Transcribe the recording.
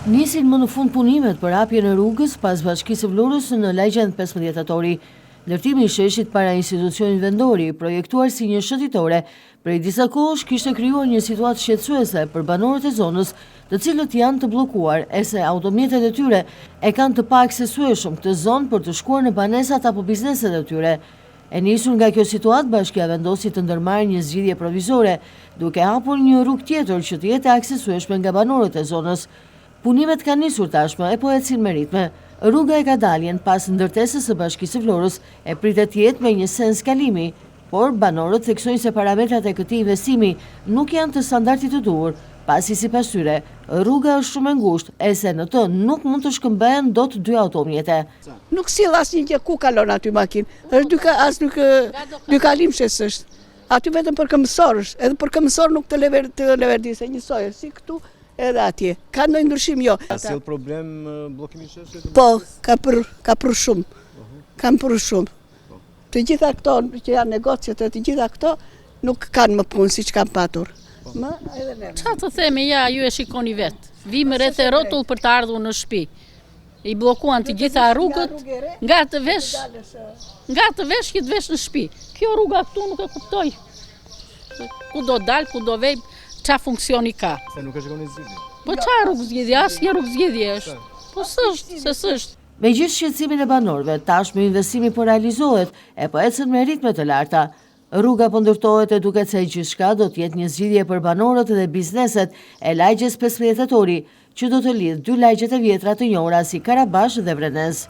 Nisin më në fund punimet për hapjen e rrugës pas Bashkisë së Vlorës në lagjen 15 tetori. Ndërtimi i sheshit para institucionit vendori, projektuar si një shëtitore, prej disa kohësh kishte krijuar një situatë shqetësuese për banorët e zonës, të cilët janë të bllokuar, e se automjetet e tyre e kanë të paaksesueshëm këtë zonë për të shkuar në banesat apo bizneset e tyre. E nisur nga kjo situatë, bashkia vendosi të ndërmarrë një zgjidhje provizore, duke hapur një rrugë tjetër që të jetë aksesueshme nga banorët e zonës. Punimet kanë nisur tashmë e po ecin me ritme. Rruga e Kadaljen pas ndërtesës së Bashkisë së Vlorës e pritet të jetë me një sens kalimi, por banorët theksojnë se parametrat e këtij investimi nuk janë të standardit të duhur, pasi sipas tyre rruga është shumë e ngushtë e se në të nuk mund të shkëmbehen dot 2 automjete. Nuk sill asnjë gjë ku kalon aty makinë. Është dy kalim është. Aty vetëm për këmbësor është, edhe për këmbësor nuk të leverdisë njësoj, si këtu edhe atje. Ka ndonjë ndryshim jo. Ka sjell problem bllokimi i sheshit? Po, ka për shumë. Kam për shumë. Të gjitha këto që janë negocjet e të gjitha këto nuk kanë më punë siç kanë patur. Më edhe ne. Çfarë të themi, ja, ju e shikoni vetë. Vim rreth e rrotull për të ardhur në shtëpi. I bllokuan të gjitha rrugët, nga të vesh që të vesh në shtëpi. Kjo rruga këtu nuk e kuptoj. Ku do dal, ku do vej, çfarë funksioni ka. Se nuk e shikoni zgjidhje. Po çfarë rrugë zgjidhje? Asnjë rrugë zgjidhje është. Po s'është. Me gjithë shqetësimin e banorëve, tashmë investimi po realizohet e po ecën me ritme të larta. Rruga po ndërtohet e duket se gjithçka do të jetë një zgjidhje për banorët dhe bizneset e lagjes 15 tetori, që do të lidhë 2 lagjet e vjetra të njohura si Karabash dhe Vrenez.